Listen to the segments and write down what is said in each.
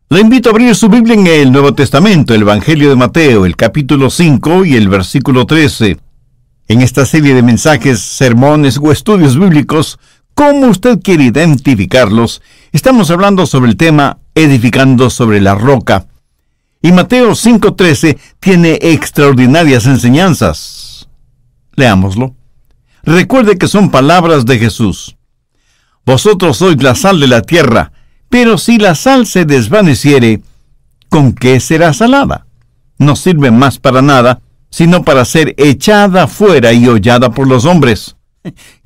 Le invito a abrir su Biblia en el Nuevo Testamento, el Evangelio de Mateo, el capítulo 5 y el versículo 13. En esta serie de mensajes, sermones o estudios bíblicos, como usted quiere identificarlos, estamos hablando sobre el tema edificando sobre la roca. Y Mateo 5:13 tiene extraordinarias enseñanzas. Leámoslo. Recuerde que son palabras de Jesús. Vosotros sois la sal de la tierra, pero si la sal se desvaneciere, ¿con qué será salada? No sirve más para nada, sino para ser echada fuera y hollada por los hombres.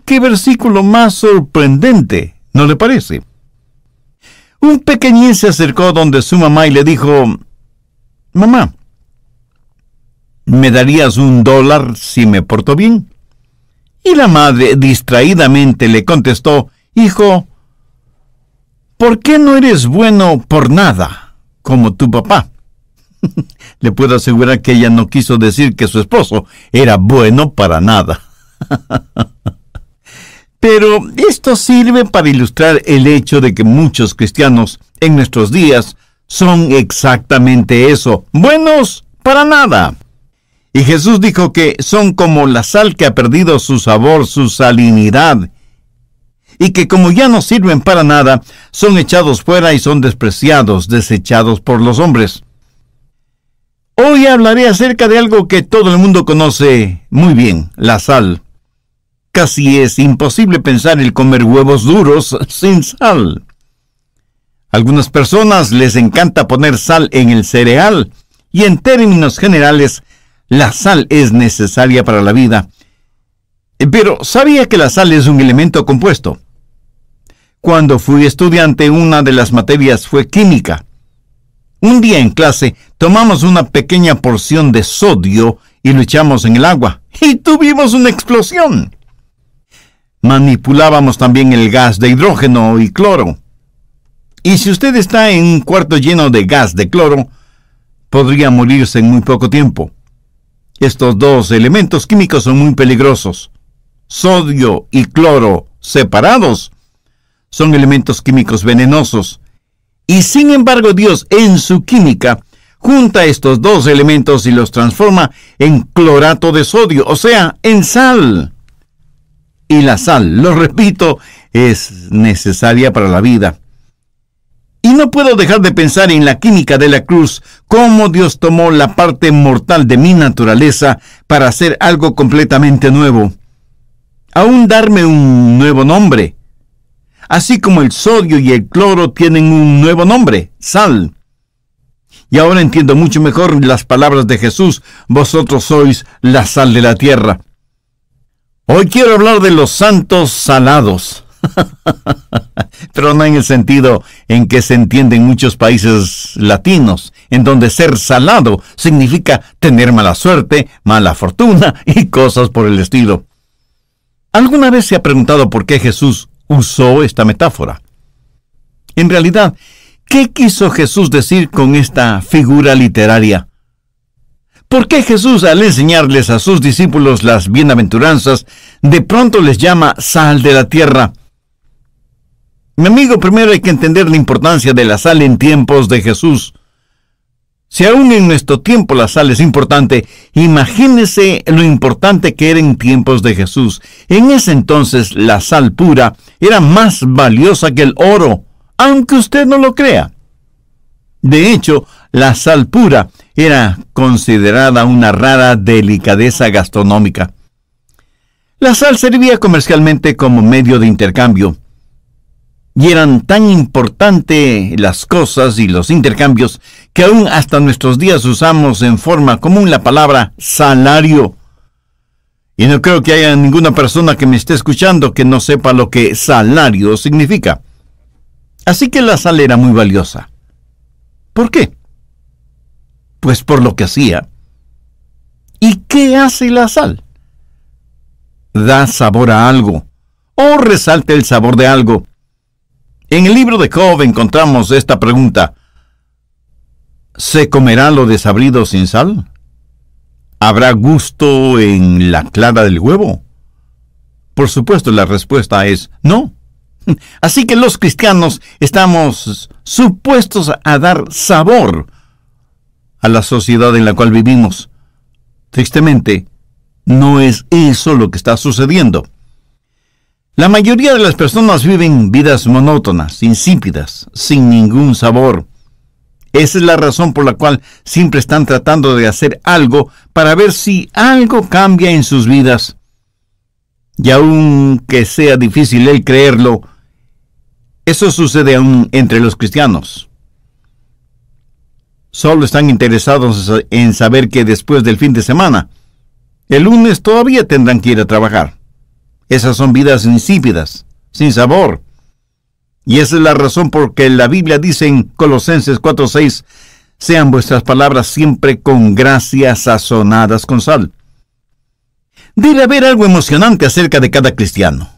¡Qué versículo más sorprendente! ¿No le parece? Un pequeñín se acercó donde su mamá y le dijo: «Mamá, ¿me darías $1 si me porto bien?». Y la madre distraídamente le contestó: «Hijo, ¿por qué no eres bueno por nada, como tu papá?». Le puedo asegurar que ella no quiso decir que su esposo era bueno para nada. Pero esto sirve para ilustrar el hecho de que muchos cristianos en nuestros días son exactamente eso, buenos para nada. Y Jesús dijo que son como la sal que ha perdido su sabor, su salinidad, y que como ya no sirven para nada, son echados fuera y son despreciados, desechados por los hombres. Hoy hablaré acerca de algo que todo el mundo conoce muy bien, la sal. Casi es imposible pensar el comer huevos duros sin sal. Algunas personas les encanta poner sal en el cereal, y en términos generales, la sal es necesaria para la vida. Pero ¿sabía que la sal es un elemento compuesto? Cuando fui estudiante, una de las materias fue química. Un día en clase tomamos una pequeña porción de sodio y lo echamos en el agua, y tuvimos una explosión. Manipulábamos también el gas de hidrógeno y cloro. Y si usted está en un cuarto lleno de gas de cloro, podría morirse en muy poco tiempo. Estos dos elementos químicos son muy peligrosos. Sodio y cloro separados son elementos químicos venenosos. Y sin embargo, Dios en su química junta estos dos elementos y los transforma en clorato de sodio, o sea, en sal. Y la sal, lo repito, es necesaria para la vida. Y no puedo dejar de pensar en la química de la cruz, cómo Dios tomó la parte mortal de mi naturaleza para hacer algo completamente nuevo. Aún darme un nuevo nombre. Así como el sodio y el cloro tienen un nuevo nombre, sal. Y ahora entiendo mucho mejor las palabras de Jesús: vosotros sois la sal de la tierra. Hoy quiero hablar de los santos salados. Pero no en el sentido en que se entiende en muchos países latinos, en donde ser salado significa tener mala suerte, mala fortuna y cosas por el estilo. ¿Alguna vez se ha preguntado por qué Jesús usó esta metáfora? En realidad, ¿qué quiso Jesús decir con esta figura literaria? ¿Por qué Jesús, al enseñarles a sus discípulos las bienaventuranzas, de pronto les llama sal de la tierra? Mi amigo, primero hay que entender la importancia de la sal en tiempos de Jesús. Si aún en nuestro tiempo la sal es importante, imagínese lo importante que era en tiempos de Jesús. En ese entonces la sal pura era más valiosa que el oro, aunque usted no lo crea. De hecho, la sal pura era considerada una rara delicadeza gastronómica. La sal servía comercialmente como medio de intercambio. Y eran tan importantes las cosas y los intercambios que aún hasta nuestros días usamos en forma común la palabra salario. Y no creo que haya ninguna persona que me esté escuchando que no sepa lo que salario significa. Así que la sal era muy valiosa. ¿Por qué? Pues por lo que hacía. ¿Y qué hace la sal? Da sabor a algo, o resalta el sabor de algo. En el libro de Job encontramos esta pregunta: ¿se comerá lo desabrido sin sal? ¿Habrá gusto en la clara del huevo? Por supuesto, la respuesta es no. Así que los cristianos estamos supuestos a dar sabor a la sociedad en la cual vivimos. Tristemente, no es eso lo que está sucediendo. La mayoría de las personas viven vidas monótonas, insípidas, sin ningún sabor. Esa es la razón por la cual siempre están tratando de hacer algo para ver si algo cambia en sus vidas. Y aunque sea difícil el creerlo, eso sucede aún entre los cristianos. Solo están interesados en saber que después del fin de semana, el lunes todavía tendrán que ir a trabajar. Esas son vidas insípidas, sin sabor. Y esa es la razón por que la Biblia dice en Colosenses 4:6, sean vuestras palabras siempre con gracia sazonadas con sal. Debe haber algo emocionante acerca de cada cristiano.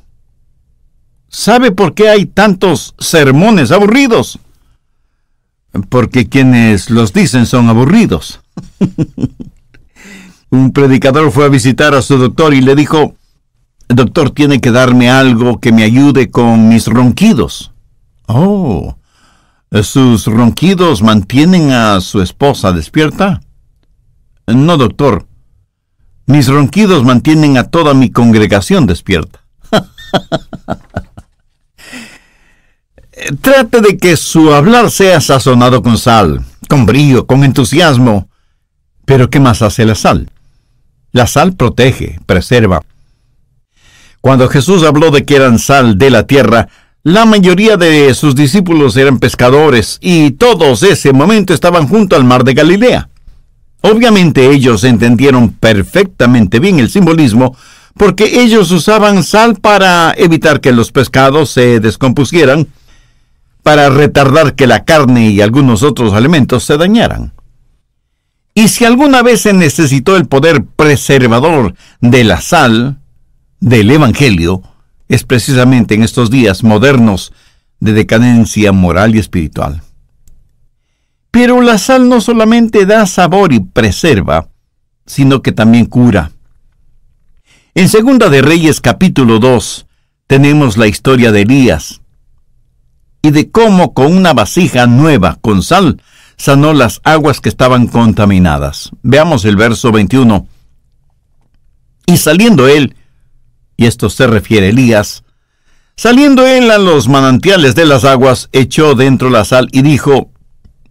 ¿Sabe por qué hay tantos sermones aburridos? Porque quienes los dicen son aburridos. Un predicador fue a visitar a su doctor y le dijo, doctor, tiene que darme algo que me ayude con mis ronquidos. Oh, ¿sus ronquidos mantienen a su esposa despierta? No, doctor. Mis ronquidos mantienen a toda mi congregación despierta. Trate de que su hablar sea sazonado con sal, con brío, con entusiasmo. Pero ¿qué más hace la sal? La sal protege, preserva. Cuando Jesús habló de que eran sal de la tierra, la mayoría de sus discípulos eran pescadores y todos ese momento estaban junto al mar de Galilea. Obviamente ellos entendieron perfectamente bien el simbolismo porque ellos usaban sal para evitar que los pescados se descompusieran, para retardar que la carne y algunos otros alimentos se dañaran. Y si alguna vez se necesitó el poder preservador de la sal, del Evangelio, es precisamente en estos días modernos de decadencia moral y espiritual. Pero la sal no solamente da sabor y preserva, sino que también cura. En Segunda de Reyes capítulo 2 tenemos la historia de Elías y de cómo con una vasija nueva con sal sanó las aguas que estaban contaminadas. Veamos el verso 21. Y saliendo él, y esto se refiere a Elías, saliendo él a los manantiales de las aguas, echó dentro la sal y dijo,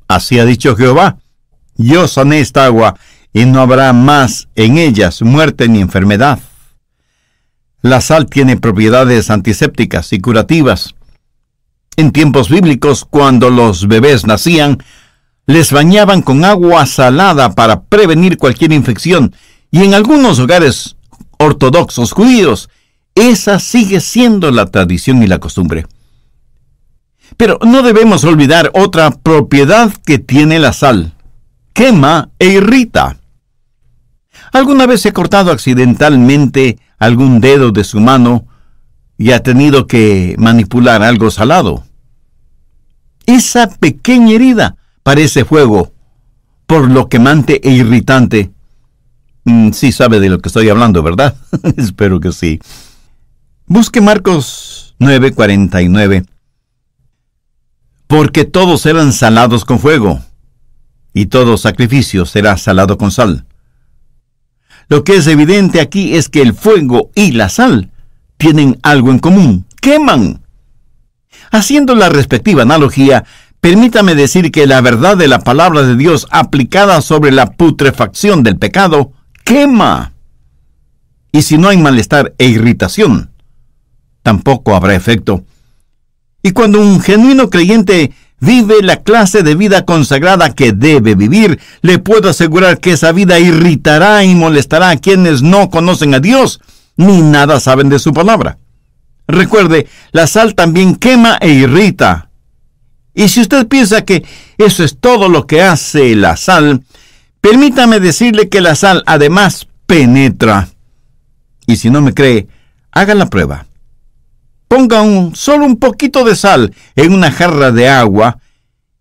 así ha dicho Jehová, yo sané esta agua, y no habrá más en ellas muerte ni enfermedad. La sal tiene propiedades antisépticas y curativas. En tiempos bíblicos, cuando los bebés nacían, les bañaban con agua salada para prevenir cualquier infección, y en algunos hogares ortodoxos judíos, esa sigue siendo la tradición y la costumbre. Pero no debemos olvidar otra propiedad que tiene la sal. Quema e irrita. ¿Alguna vez se ha cortado accidentalmente algún dedo de su mano y ha tenido que manipular algo salado? Esa pequeña herida parece fuego, por lo quemante e irritante. Sí sabe de lo que estoy hablando, ¿verdad? Espero que sí. Busque Marcos 9:49. Porque todos eran salados con fuego, y todo sacrificio será salado con sal. Lo que es evidente aquí es que el fuego y la sal tienen algo en común: queman. Haciendo la respectiva analogía, permítame decir que la verdad de la palabra de Dios aplicada sobre la putrefacción del pecado quema. Y si no hay malestar e irritación, tampoco habrá efecto. Y cuando un genuino creyente vive la clase de vida consagrada que debe vivir, le puedo asegurar que esa vida irritará y molestará a quienes no conocen a Dios ni nada saben de su palabra. Recuerde, la sal también quema e irrita. Y si usted piensa que eso es todo lo que hace la sal, permítame decirle que la sal además penetra. Y si no me cree, haga la prueba. Ponga solo un poquito de sal en una jarra de agua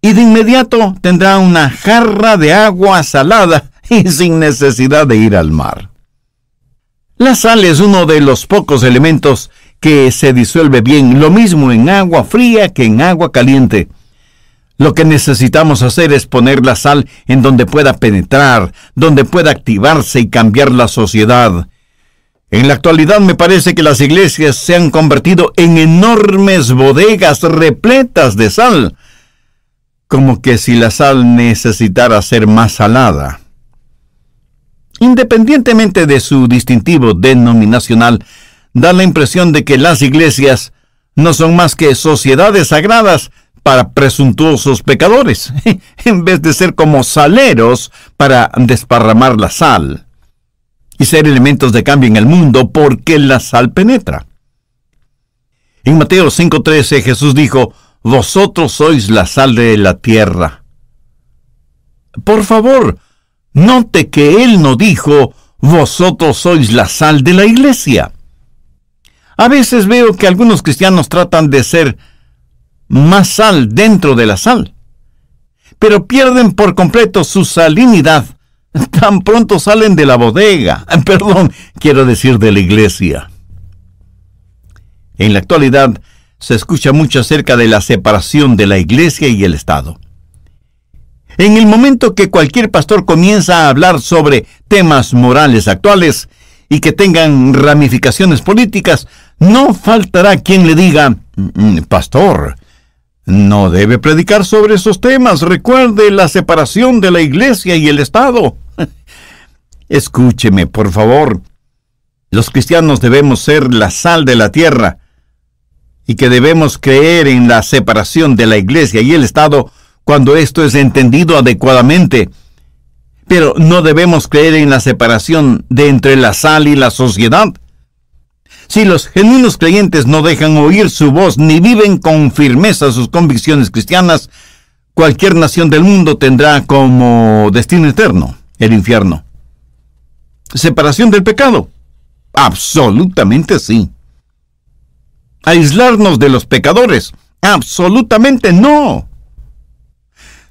y de inmediato tendrá una jarra de agua salada y sin necesidad de ir al mar. La sal es uno de los pocos elementos que se disuelve bien, lo mismo en agua fría que en agua caliente. Lo que necesitamos hacer es poner la sal en donde pueda penetrar, donde pueda activarse y cambiar la sociedad. En la actualidad me parece que las iglesias se han convertido en enormes bodegas repletas de sal, como que si la sal necesitara ser más salada. Independientemente de su distintivo denominacional, da la impresión de que las iglesias no son más que sociedades sagradas para presuntuosos pecadores, en vez de ser como saleros para desparramar la sal y ser elementos de cambio en el mundo, porque la sal penetra. En Mateo 5:13 Jesús dijo: «Vosotros sois la sal de la tierra». Por favor, note que Él no dijo: «Vosotros sois la sal de la iglesia». A veces veo que algunos cristianos tratan de ser más sal dentro de la sal, pero pierden por completo su salinidad tan pronto salen de la bodega, quiero decir de la iglesia. En la actualidad se escucha mucho acerca de la separación de la iglesia y el Estado. En el momento que cualquier pastor comienza a hablar sobre temas morales actuales y que tengan ramificaciones políticas, no faltará quien le diga: «Pastor, no debe predicar sobre esos temas. Recuerde la separación de la iglesia y el Estado». Escúcheme, por favor. Los cristianos debemos ser la sal de la tierra y que debemos creer en la separación de la iglesia y el Estado cuando esto es entendido adecuadamente. Pero no debemos creer en la separación de entre la sal y la sociedad. Si los genuinos creyentes no dejan oír su voz ni viven con firmeza sus convicciones cristianas, cualquier nación del mundo tendrá como destino eterno el infierno. ¿Separación del pecado? Absolutamente sí. ¿Aislarnos de los pecadores? Absolutamente no.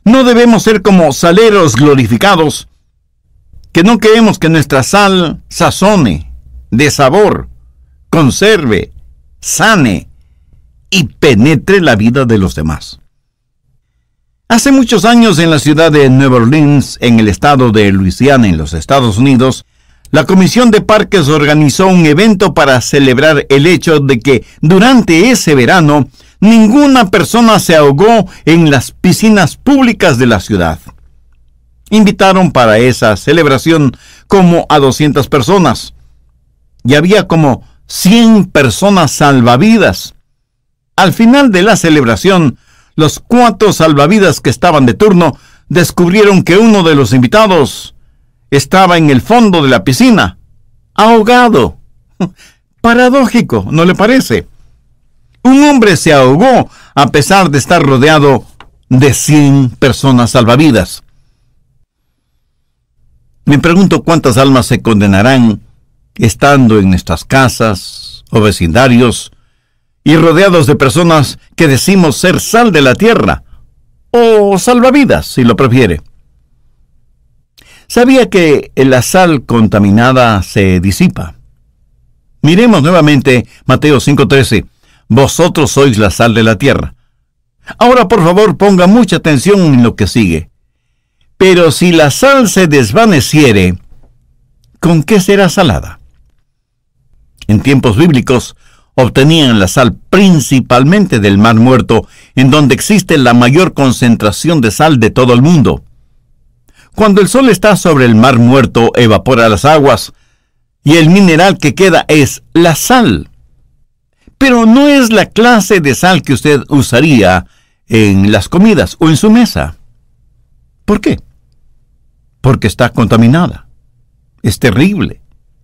No debemos ser como saleros glorificados, que no queremos que nuestra sal sazone, dé sabor, conserve, sane y penetre la vida de los demás. Hace muchos años, en la ciudad de Nueva Orleans, en el estado de Luisiana, en los Estados Unidos, la Comisión de Parques organizó un evento para celebrar el hecho de que durante ese verano ninguna persona se ahogó en las piscinas públicas de la ciudad. Invitaron para esa celebración como a 200 personas y había como 100 personas salvavidas. Al final de la celebración, los 4 salvavidas que estaban de turno descubrieron que uno de los invitados estaba en el fondo de la piscina, ahogado. Paradójico, ¿no le parece? Un hombre se ahogó a pesar de estar rodeado de 100 personas salvavidas. Me pregunto cuántas almas se condenarán estando en nuestras casas o vecindarios y rodeados de personas que decimos ser sal de la tierra, o salvavidas, si lo prefiere. ¿Sabía que la sal contaminada se disipa? Miremos nuevamente Mateo 5:13. Vosotros sois la sal de la tierra. Ahora, por favor, ponga mucha atención en lo que sigue. Pero si la sal se desvaneciere, ¿con qué será salada? En tiempos bíblicos, obtenían la sal principalmente del Mar Muerto, en donde existe la mayor concentración de sal de todo el mundo. Cuando el sol está sobre el Mar Muerto, evapora las aguas, y el mineral que queda es la sal. Pero no es la clase de sal que usted usaría en las comidas o en su mesa. ¿Por qué? Porque está contaminada. Es terrible.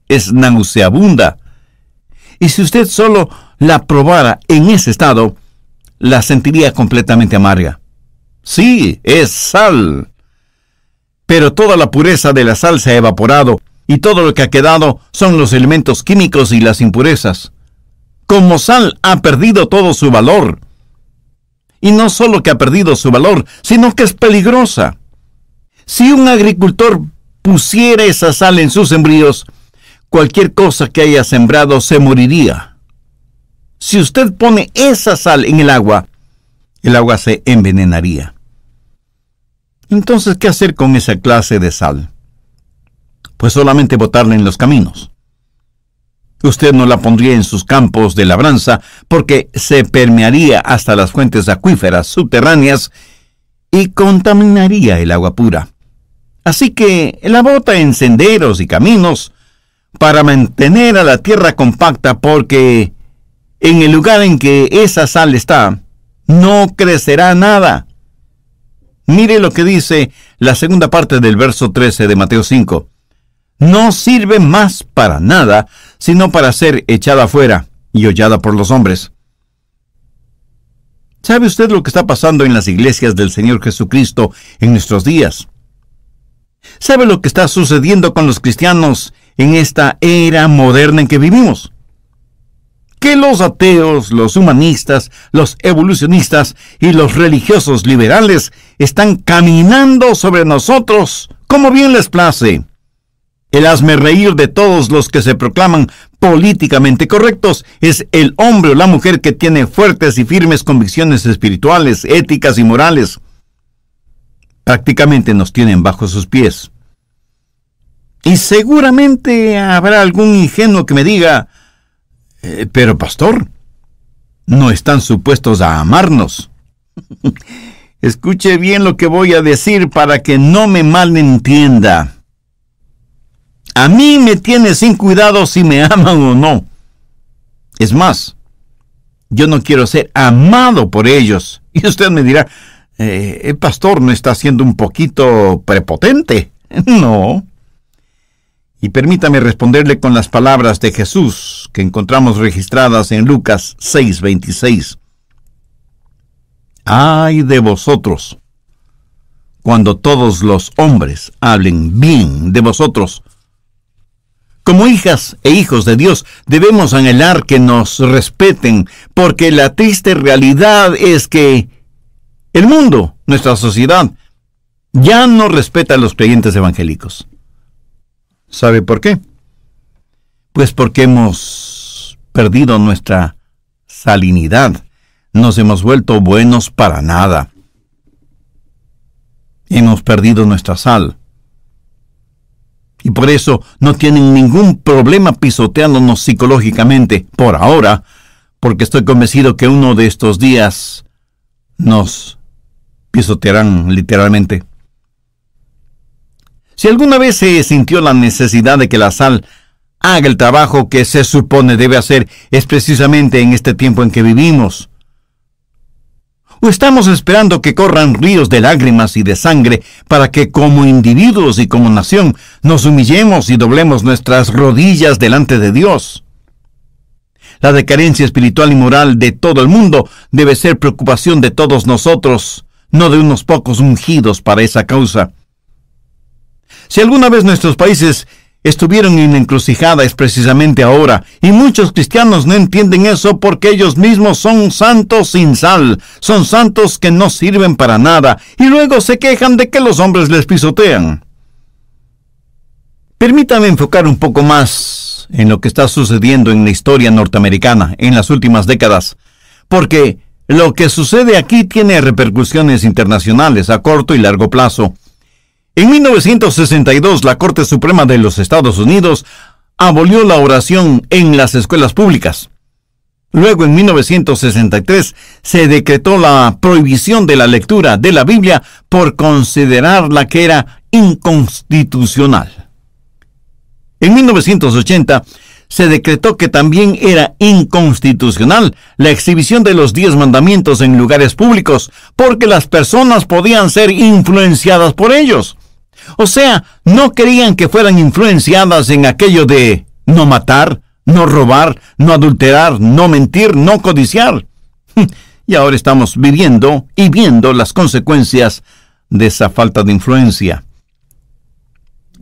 Es nauseabunda. Y si usted solo la probara en ese estado, la sentiría completamente amarga. Sí, es sal. Pero toda la pureza de la sal se ha evaporado, y todo lo que ha quedado son los elementos químicos y las impurezas. Como sal ha perdido todo su valor. Y no solo que ha perdido su valor, sino que es peligrosa. Si un agricultor pusiera esa sal en sus sembríos, cualquier cosa que haya sembrado se moriría. Si usted pone esa sal en el agua se envenenaría. Entonces, ¿qué hacer con esa clase de sal? Pues solamente botarla en los caminos. Usted no la pondría en sus campos de labranza porque se permearía hasta las fuentes acuíferas subterráneas y contaminaría el agua pura. Así que la bota en senderos y caminos para mantener a la tierra compacta, porque en el lugar en que esa sal está, no crecerá nada. Mire lo que dice la segunda parte del verso 13 de Mateo 5. No sirve más para nada, sino para ser echada afuera y hollada por los hombres. ¿Sabe usted lo que está pasando en las iglesias del Señor Jesucristo en nuestros días? ¿Sabe lo que está sucediendo con los cristianos en esta era moderna en que vivimos? Que los ateos, los humanistas, los evolucionistas y los religiosos liberales están caminando sobre nosotros como bien les place. El hazmerreír de todos los que se proclaman políticamente correctos es el hombre o la mujer que tiene fuertes y firmes convicciones espirituales, éticas y morales. Prácticamente nos tienen bajo sus pies. Y seguramente habrá algún ingenuo que me diga, pero pastor, no están supuestos a amarnos. Escuche bien lo que voy a decir para que no me malentienda. A mí me tiene sin cuidado si me aman o no. Es más, yo no quiero ser amado por ellos. Y usted me dirá, el pastor no está siendo un poquito prepotente. No. Y permítame responderle con las palabras de Jesús que encontramos registradas en Lucas 6:26. Ay de vosotros, cuando todos los hombres hablen bien de vosotros. Como hijas e hijos de Dios, debemos anhelar que nos respeten, porque la triste realidad es que el mundo, nuestra sociedad, ya no respeta a los creyentes evangélicos. ¿Sabe por qué? Pues porque hemos perdido nuestra salinidad. Nos hemos vuelto buenos para nada. Hemos perdido nuestra sal. Y por eso no tienen ningún problema pisoteándonos psicológicamente, por ahora, porque estoy convencido que uno de estos días nos pisotearán literalmente. Si alguna vez se sintió la necesidad de que la sal haga el trabajo que se supone debe hacer, es precisamente en este tiempo en que vivimos. ¿O estamos esperando que corran ríos de lágrimas y de sangre para que como individuos y como nación nos humillemos y doblemos nuestras rodillas delante de Dios? La decadencia espiritual y moral de todo el mundo debe ser preocupación de todos nosotros, no de unos pocos ungidos para esa causa. Si alguna vez nuestros países estuvieron en la encrucijada es precisamente ahora, y muchos cristianos no entienden eso porque ellos mismos son santos sin sal, son santos que no sirven para nada, y luego se quejan de que los hombres les pisotean. Permítame enfocar un poco más en lo que está sucediendo en la historia norteamericana en las últimas décadas, porque lo que sucede aquí tiene repercusiones internacionales a corto y largo plazo. En 1962, la Corte Suprema de los Estados Unidos abolió la oración en las escuelas públicas. Luego, en 1963, se decretó la prohibición de la lectura de la Biblia por considerarla que era inconstitucional. En 1980, se decretó que también era inconstitucional la exhibición de los 10 mandamientos en lugares públicos, porque las personas podían ser influenciadas por ellos. O sea, no querían que fueran influenciadas en aquello de no matar, no robar, no adulterar, no mentir, no codiciar. Y ahora estamos viviendo y viendo las consecuencias de esa falta de influencia.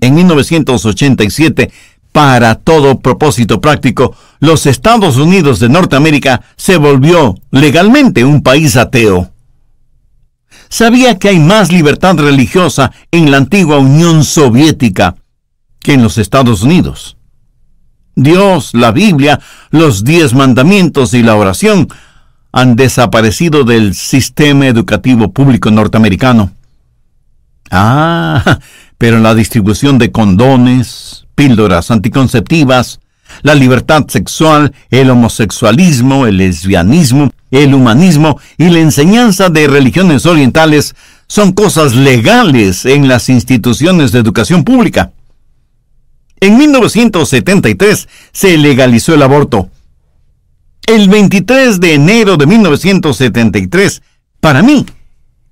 En 1987, para todo propósito práctico, los Estados Unidos de Norteamérica se volvió legalmente un país ateo. ¿Sabía que hay más libertad religiosa en la antigua Unión Soviética que en los Estados Unidos? Dios, la Biblia, los 10 mandamientos y la oración han desaparecido del sistema educativo público norteamericano. Pero la distribución de condones, píldoras anticonceptivas, la libertad sexual, el homosexualismo, el lesbianismo, el humanismo y la enseñanza de religiones orientales son cosas legales en las instituciones de educación pública. En 1973 se legalizó el aborto. El 23 de enero de 1973, para mí,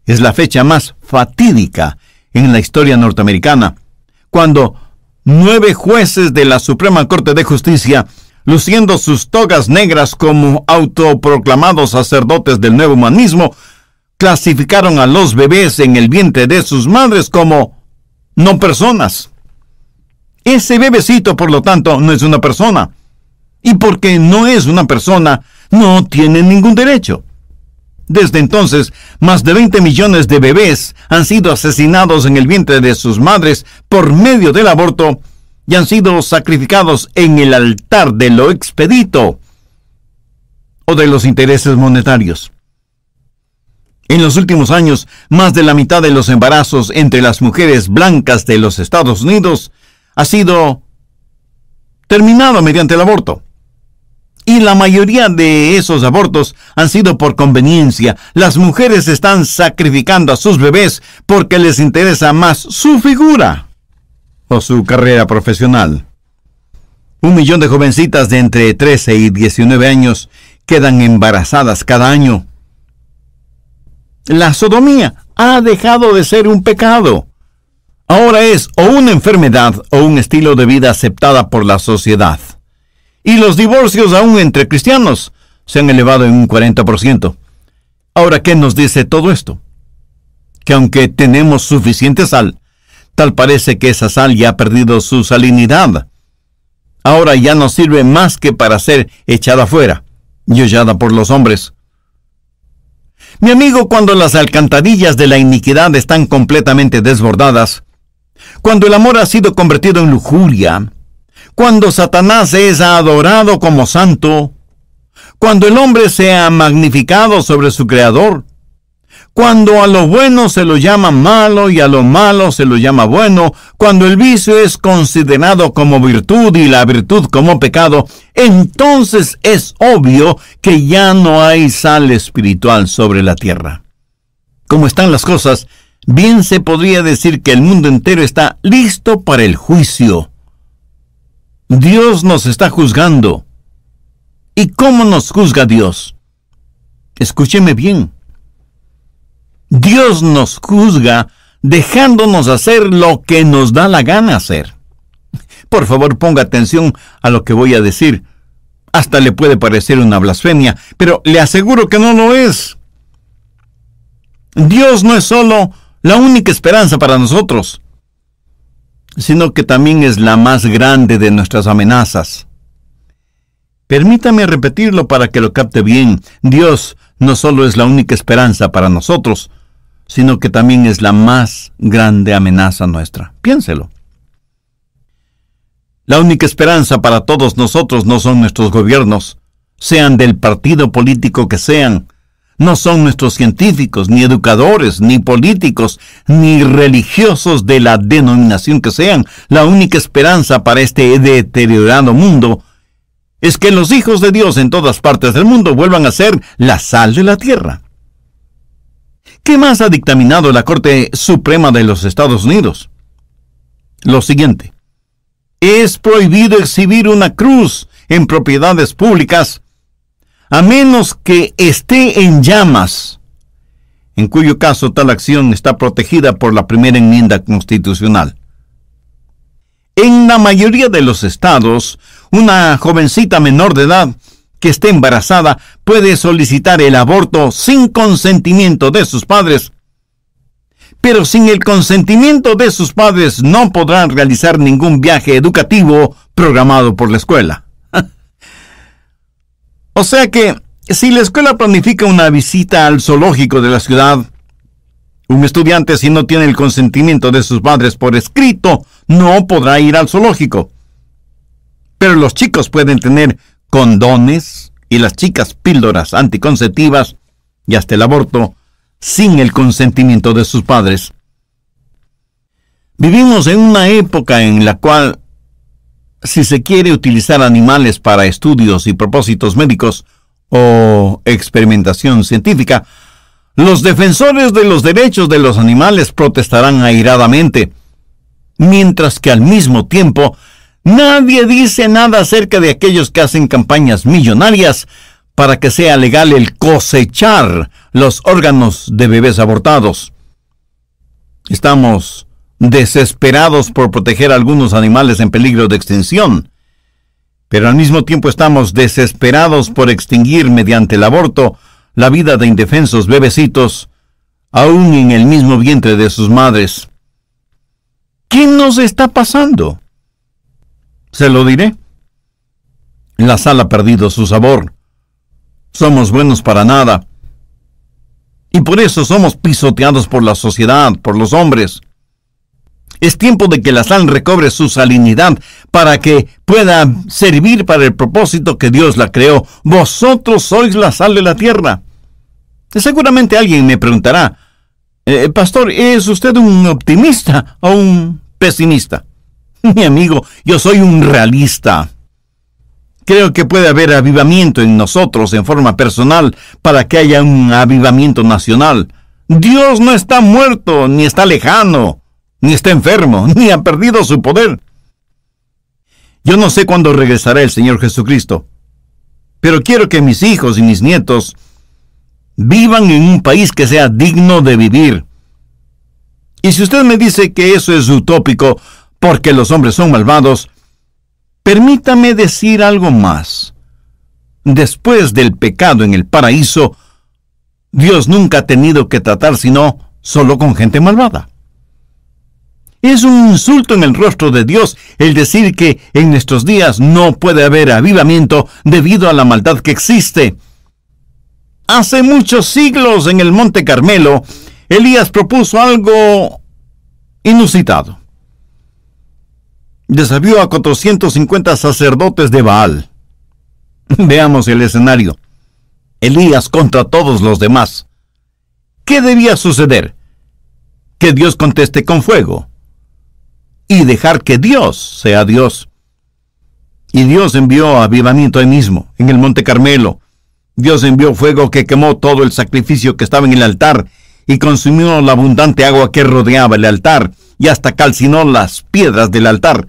es la fecha más fatídica en la historia norteamericana, cuando 9 jueces de la Suprema Corte de Justicia, luciendo sus togas negras como autoproclamados sacerdotes del nuevo humanismo, clasificaron a los bebés en el vientre de sus madres como no personas. Ese bebecito, por lo tanto, no es una persona. Y porque no es una persona, no tiene ningún derecho. Desde entonces, más de 20 millones de bebés han sido asesinados en el vientre de sus madres por medio del aborto y han sido sacrificados en el altar de lo expedito o de los intereses monetarios. En los últimos años, más de la mitad de los embarazos entre las mujeres blancas de los Estados Unidos ha sido terminado mediante el aborto. Y la mayoría de esos abortos han sido por conveniencia. Las mujeres están sacrificando a sus bebés porque les interesa más su figura o su carrera profesional. 1 millón de jovencitas de entre 13 y 19 años quedan embarazadas cada año. La sodomía ha dejado de ser un pecado. Ahora es o una enfermedad o un estilo de vida aceptada por la sociedad. Y los divorcios aún entre cristianos se han elevado en un 40%. Ahora, ¿qué nos dice todo esto? Que aunque tenemos suficiente sal, tal parece que esa sal ya ha perdido su salinidad. Ahora ya no sirve más que para ser echada afuera y hollada por los hombres. Mi amigo, cuando las alcantarillas de la iniquidad están completamente desbordadas, cuando el amor ha sido convertido en lujuria, cuando Satanás es adorado como santo, cuando el hombre se ha magnificado sobre su creador, cuando a lo bueno se lo llama malo y a lo malo se lo llama bueno, cuando el vicio es considerado como virtud y la virtud como pecado, entonces es obvio que ya no hay sal espiritual sobre la tierra. Como están las cosas, bien se podría decir que el mundo entero está listo para el juicio. Dios nos está juzgando. ¿Y cómo nos juzga Dios? Escúcheme bien. Dios nos juzga dejándonos hacer lo que nos da la gana hacer. Por favor, ponga atención a lo que voy a decir. Hasta le puede parecer una blasfemia, pero le aseguro que no lo es. Dios no es solo la única esperanza para nosotros, sino que también es la más grande de nuestras amenazas. Permítame repetirlo para que lo capte bien. Dios no solo es la única esperanza para nosotros, sino que también es la más grande amenaza nuestra. Piénselo. La única esperanza para todos nosotros no son nuestros gobiernos, sean del partido político que sean. No son nuestros científicos, ni educadores, ni políticos, ni religiosos de la denominación que sean. La única esperanza para este deteriorado mundo es que los hijos de Dios en todas partes del mundo vuelvan a ser la sal de la tierra. ¿Qué más ha dictaminado la Corte Suprema de los Estados Unidos? Lo siguiente: es prohibido exhibir una cruz en propiedades públicas a menos que esté en llamas, en cuyo caso tal acción está protegida por la primera enmienda constitucional. En la mayoría de los estados, una jovencita menor de edad que esté embarazada puede solicitar el aborto sin consentimiento de sus padres, pero sin el consentimiento de sus padres no podrán realizar ningún viaje educativo programado por la escuela. O sea que, si la escuela planifica una visita al zoológico de la ciudad, un estudiante, si no tiene el consentimiento de sus padres por escrito, no podrá ir al zoológico. Pero los chicos pueden tener condones y las chicas píldoras anticonceptivas y hasta el aborto sin el consentimiento de sus padres. Vivimos en una época en la cual, si se quiere utilizar animales para estudios y propósitos médicos o experimentación científica, los defensores de los derechos de los animales protestarán airadamente, mientras que al mismo tiempo nadie dice nada acerca de aquellos que hacen campañas millonarias para que sea legal el cosechar los órganos de bebés abortados. Estamos desesperados por proteger a algunos animales en peligro de extinción, pero al mismo tiempo estamos desesperados por extinguir mediante el aborto la vida de indefensos bebecitos, aún en el mismo vientre de sus madres. ¿Qué nos está pasando? Se lo diré. La sal ha perdido su sabor. Somos buenos para nada. Y por eso somos pisoteados por la sociedad, por los hombres. Es tiempo de que la sal recobre su salinidad para que pueda servir para el propósito que Dios la creó. Vosotros sois la sal de la tierra. Seguramente alguien me preguntará, pastor, ¿es usted un optimista o un pesimista? Mi amigo, yo soy un realista. Creo que puede haber avivamiento en nosotros en forma personal para que haya un avivamiento nacional. Dios no está muerto, ni está lejano, ni está enfermo, ni ha perdido su poder. Yo no sé cuándo regresará el Señor Jesucristo, pero quiero que mis hijos y mis nietos vivan en un país que sea digno de vivir. Y si usted me dice que eso es utópico porque los hombres son malvados, permítame decir algo más. Después del pecado en el paraíso, Dios nunca ha tenido que tratar sino solo con gente malvada. Es un insulto en el rostro de Dios el decir que en nuestros días no puede haber avivamiento debido a la maldad que existe. Hace muchos siglos en el Monte Carmelo, Elías propuso algo inusitado. Desafió a 450 sacerdotes de Baal. Veamos el escenario. Elías contra todos los demás. ¿Qué debía suceder? Que Dios conteste con fuego y dejar que Dios sea Dios. Y Dios envió avivamiento ahí mismo, en el Monte Carmelo. Dios envió fuego que quemó todo el sacrificio que estaba en el altar y consumió la abundante agua que rodeaba el altar y hasta calcinó las piedras del altar.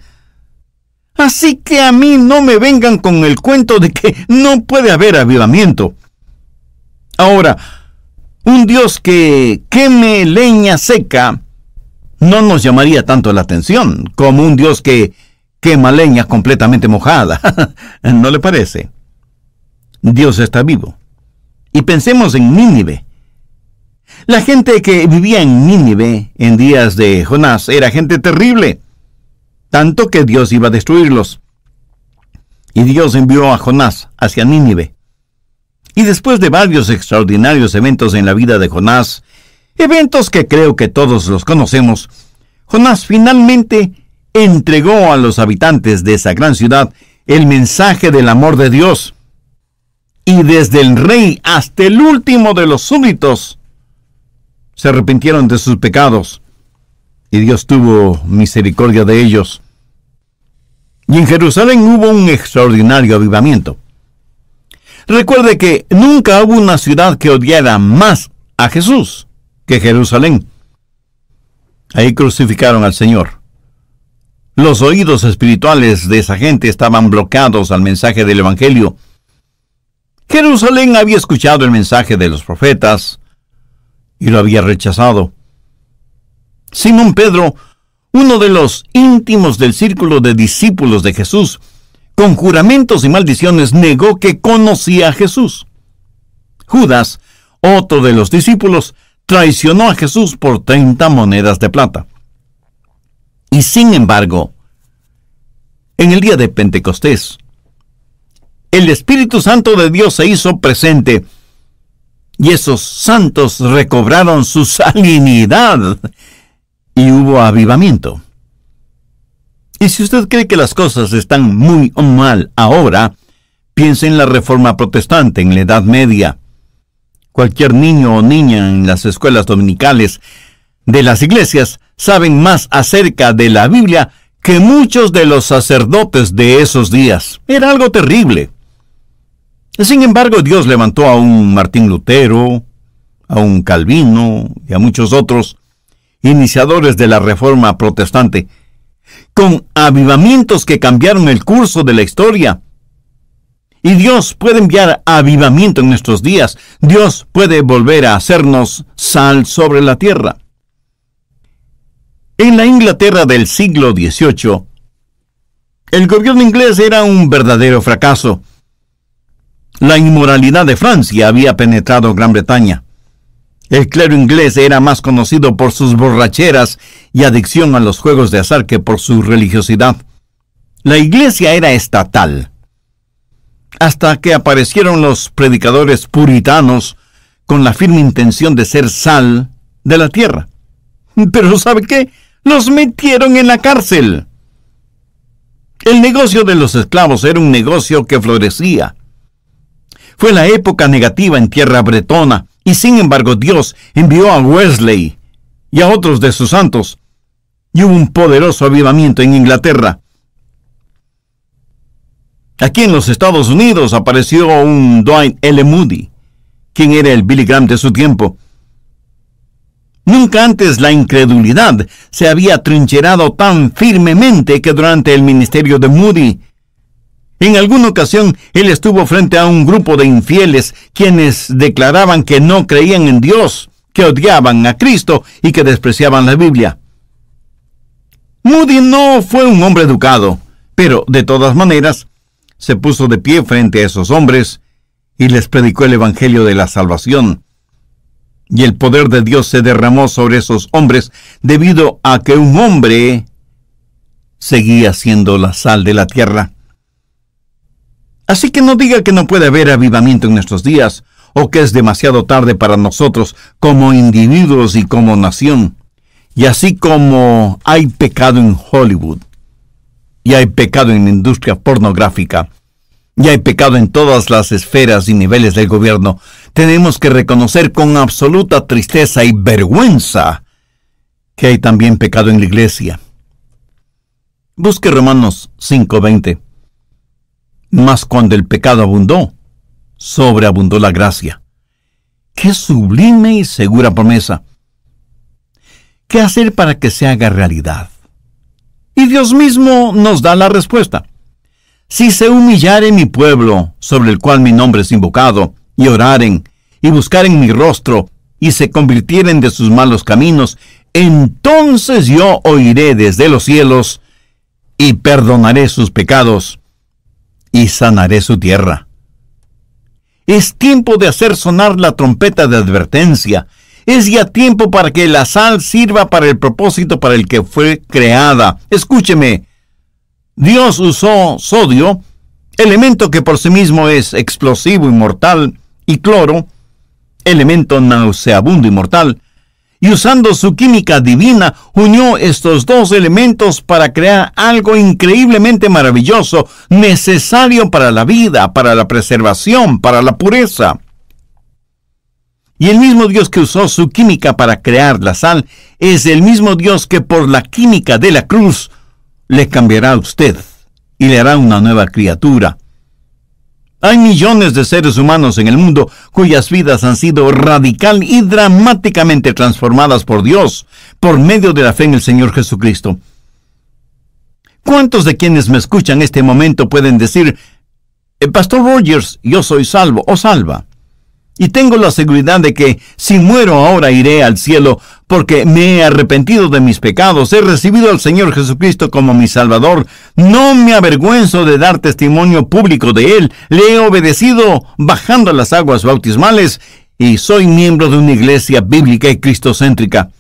Así que a mí no me vengan con el cuento de que no puede haber avivamiento. Ahora, un Dios que queme leña seca no nos llamaría tanto la atención como un Dios que quema leña completamente mojada. ¿No le parece? Dios está vivo. Y pensemos en Nínive. La gente que vivía en Nínive en días de Jonás era gente terrible, tanto que Dios iba a destruirlos. Y Dios envió a Jonás hacia Nínive. Y después de varios extraordinarios eventos en la vida de Jonás, eventos que creo que todos los conocemos, Jonás finalmente entregó a los habitantes de esa gran ciudad el mensaje del amor de Dios. Y desde el rey hasta el último de los súbditos se arrepintieron de sus pecados, y Dios tuvo misericordia de ellos. Y en Jerusalén hubo un extraordinario avivamiento. Recuerde que nunca hubo una ciudad que odiara más a Jesús que Jerusalén. Ahí crucificaron al Señor. Los oídos espirituales de esa gente estaban bloqueados al mensaje del Evangelio. Jerusalén había escuchado el mensaje de los profetas y lo había rechazado. Simón Pedro, uno de los íntimos del círculo de discípulos de Jesús, con juramentos y maldiciones negó que conocía a Jesús. Judas, otro de los discípulos, traicionó a Jesús por 30 monedas de plata. Y sin embargo, en el día de Pentecostés, el Espíritu Santo de Dios se hizo presente y esos santos recobraron su salinidad y hubo avivamiento. Y si usted cree que las cosas están muy mal ahora, piense en la Reforma Protestante en la Edad Media. Cualquier niño o niña en las escuelas dominicales de las iglesias saben más acerca de la Biblia que muchos de los sacerdotes de esos días. Era algo terrible. Sin embargo, Dios levantó a un Martín Lutero, a un Calvino y a muchos otros iniciadores de la Reforma Protestante, con avivamientos que cambiaron el curso de la historia. Y Dios puede enviar avivamiento en nuestros días. Dios puede volver a hacernos sal sobre la tierra. En la Inglaterra del siglo XVIII, el gobierno inglés era un verdadero fracaso. La inmoralidad de Francia había penetrado Gran Bretaña. El clero inglés era más conocido por sus borracheras y adicción a los juegos de azar que por su religiosidad. La iglesia era estatal, hasta que aparecieron los predicadores puritanos con la firme intención de ser sal de la tierra. Pero ¿sabe qué? Los metieron en la cárcel. El negocio de los esclavos era un negocio que florecía. Fue la época negativa en tierra bretona, y sin embargo Dios envió a Wesley y a otros de sus santos, y hubo un poderoso avivamiento en Inglaterra. Aquí en los Estados Unidos apareció un Dwight L. Moody, quien era el Billy Graham de su tiempo. Nunca antes la incredulidad se había trincherado tan firmemente que durante el ministerio de Moody. En alguna ocasión, él estuvo frente a un grupo de infieles quienes declaraban que no creían en Dios, que odiaban a Cristo y que despreciaban la Biblia. Moody no fue un hombre educado, pero de todas maneras, se puso de pie frente a esos hombres y les predicó el Evangelio de la salvación. Y el poder de Dios se derramó sobre esos hombres debido a que un hombre seguía siendo la sal de la tierra. Así que no diga que no puede haber avivamiento en nuestros días, o que es demasiado tarde para nosotros como individuos y como nación. Y así como hay pecado en Hollywood, y hay pecado en la industria pornográfica, y hay pecado en todas las esferas y niveles del gobierno, tenemos que reconocer con absoluta tristeza y vergüenza que hay también pecado en la iglesia. Busque Romanos 5:20. Mas cuando el pecado abundó, sobreabundó la gracia. ¡Qué sublime y segura promesa! ¿Qué hacer para que se haga realidad? Y Dios mismo nos da la respuesta. Si se humillare mi pueblo, sobre el cual mi nombre es invocado, y oraren, y buscaren mi rostro, y se convirtieren de sus malos caminos, entonces yo oiré desde los cielos, y perdonaré sus pecados, y sanaré su tierra. Es tiempo de hacer sonar la trompeta de advertencia. Es ya tiempo para que la sal sirva para el propósito para el que fue creada. Escúcheme. Dios usó sodio, elemento que por sí mismo es explosivo y mortal, y cloro, elemento nauseabundo y mortal, y usando su química divina, unió estos dos elementos para crear algo increíblemente maravilloso, necesario para la vida, para la preservación, para la pureza. Y el mismo Dios que usó su química para crear la sal, es el mismo Dios que por la química de la cruz le cambiará a usted y le hará una nueva criatura. Hay millones de seres humanos en el mundo cuyas vidas han sido radical y dramáticamente transformadas por Dios por medio de la fe en el Señor Jesucristo. ¿Cuántos de quienes me escuchan en este momento pueden decir, Pastor Rogers, yo soy salvo o salva? Y tengo la seguridad de que si muero ahora iré al cielo porque me he arrepentido de mis pecados, he recibido al Señor Jesucristo como mi Salvador, no me avergüenzo de dar testimonio público de Él, le he obedecido bajando las aguas bautismales y soy miembro de una iglesia bíblica y cristocéntrica.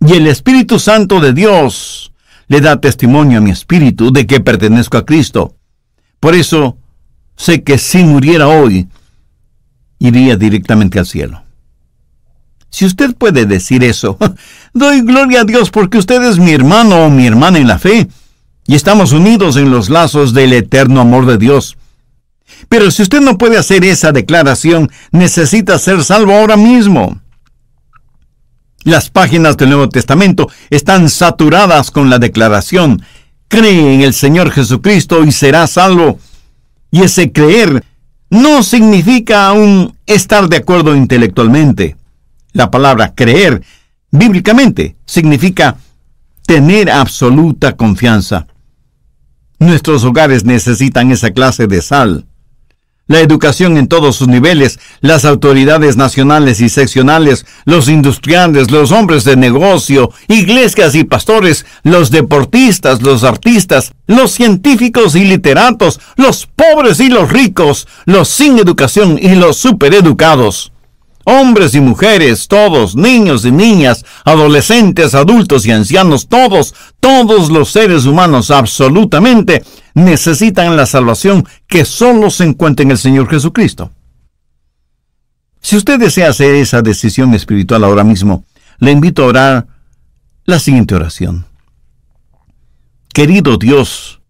Y el Espíritu Santo de Dios le da testimonio a mi espíritu de que pertenezco a Cristo. Por eso sé que si muriera hoy, iría directamente al cielo. Si usted puede decir eso, doy gloria a Dios porque usted es mi hermano o mi hermana en la fe y estamos unidos en los lazos del eterno amor de Dios. Pero si usted no puede hacer esa declaración, necesita ser salvo ahora mismo. Las páginas del Nuevo Testamento están saturadas con la declaración: cree en el Señor Jesucristo y serás salvo. Y ese creer no significa aún estar de acuerdo intelectualmente. La palabra creer, bíblicamente, significa tener absoluta confianza. Nuestros hogares necesitan esa clase de sal. La educación en todos sus niveles, las autoridades nacionales y seccionales, los industriales, los hombres de negocio, iglesias y pastores, los deportistas, los artistas, los científicos y literatos, los pobres y los ricos, los sin educación y los supereducados. Hombres y mujeres, todos, niños y niñas, adolescentes, adultos y ancianos, todos los seres humanos absolutamente necesitan la salvación que solo se encuentra en el Señor Jesucristo. Si usted desea hacer esa decisión espiritual ahora mismo, le invito a orar la siguiente oración. Querido Dios,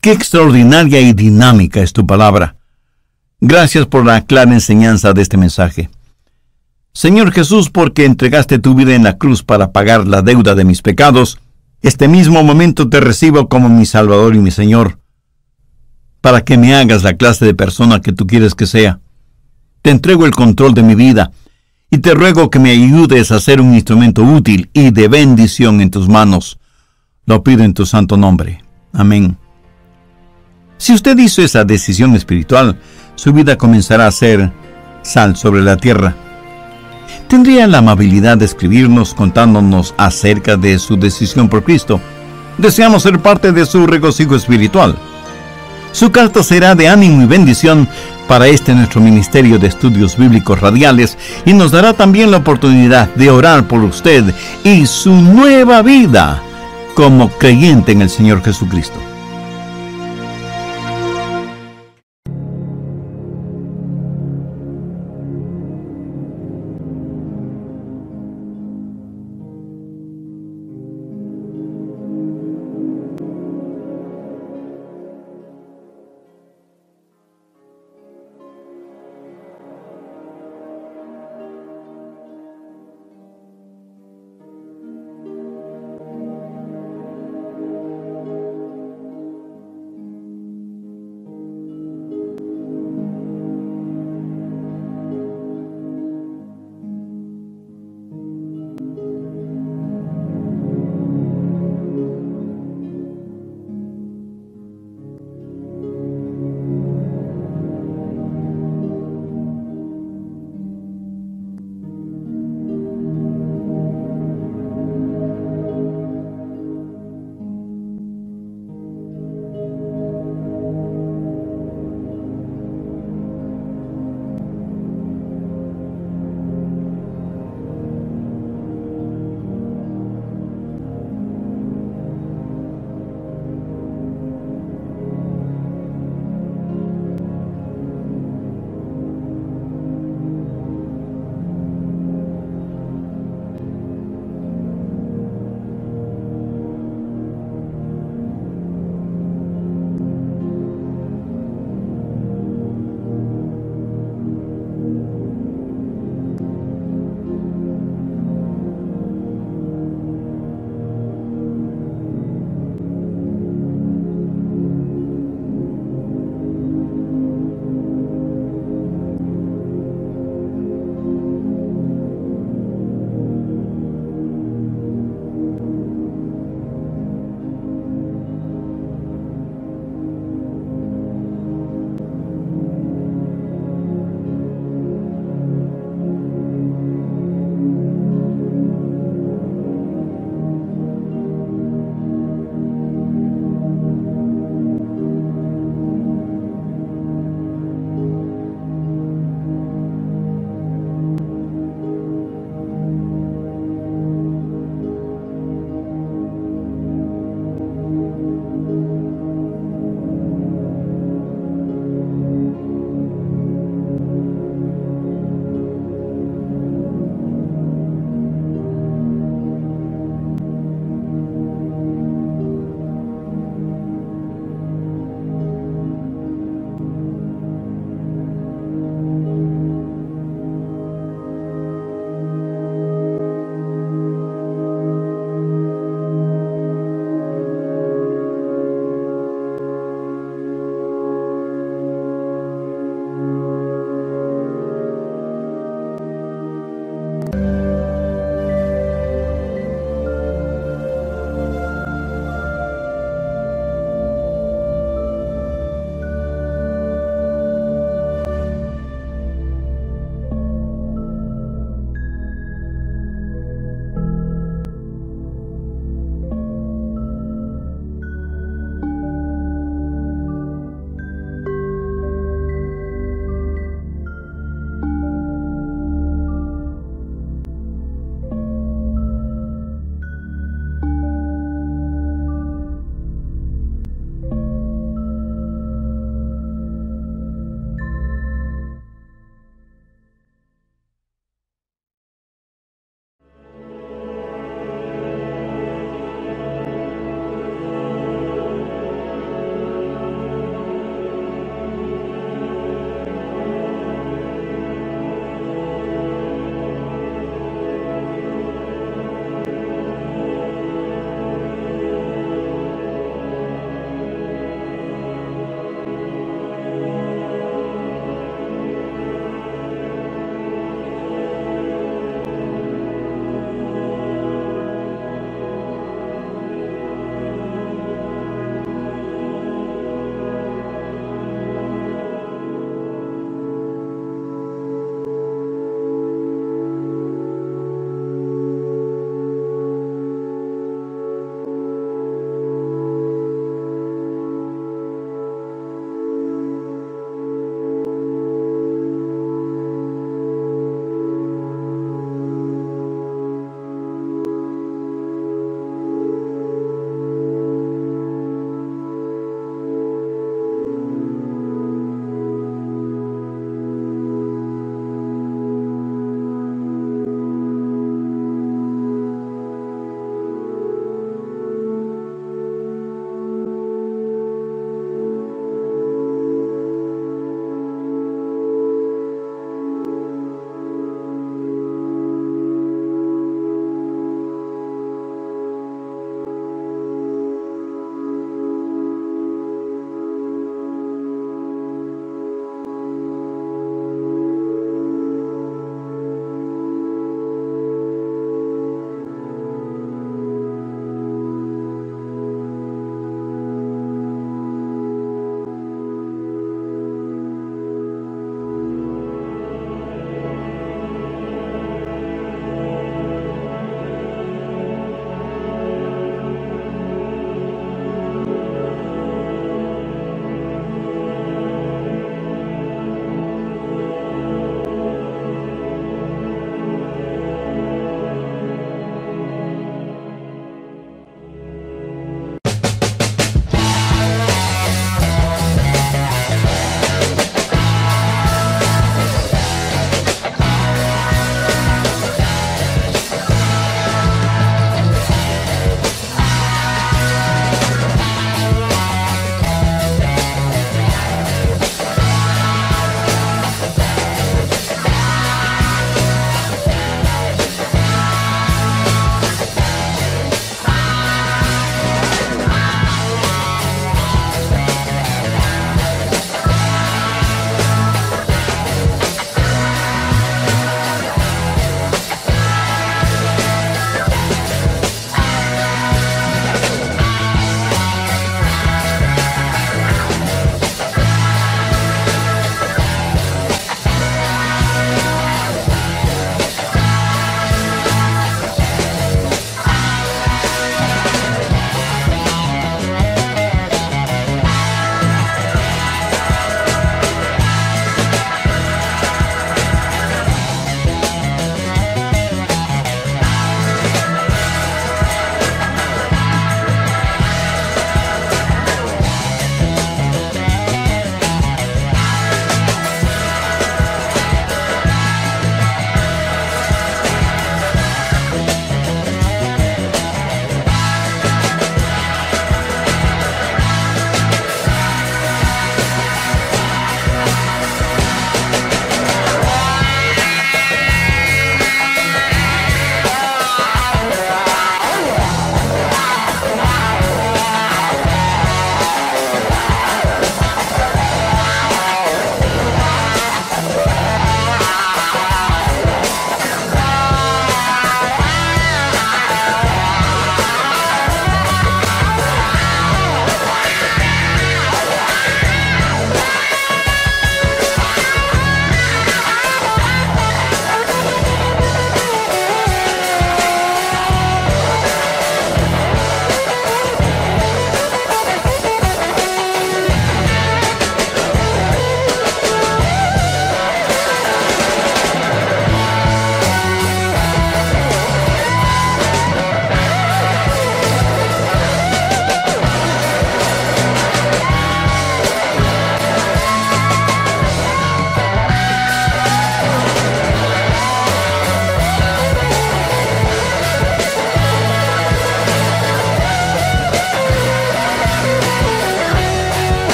qué extraordinaria y dinámica es tu palabra. Gracias por la clara enseñanza de este mensaje. Señor Jesús, porque entregaste tu vida en la cruz para pagar la deuda de mis pecados, este mismo momento te recibo como mi Salvador y mi Señor, para que me hagas la clase de persona que tú quieres que sea. Te entrego el control de mi vida y te ruego que me ayudes a ser un instrumento útil y de bendición en tus manos. Lo pido en tu santo nombre. Amén. Si usted hizo esa decisión espiritual, su vida comenzará a ser sal sobre la tierra. ¿Tendría la amabilidad de escribirnos contándonos acerca de su decisión por Cristo? Deseamos ser parte de su regocijo espiritual. Su carta será de ánimo y bendición para nuestro ministerio de estudios bíblicos radiales y nos dará también la oportunidad de orar por usted y su nueva vida como creyente en el Señor Jesucristo.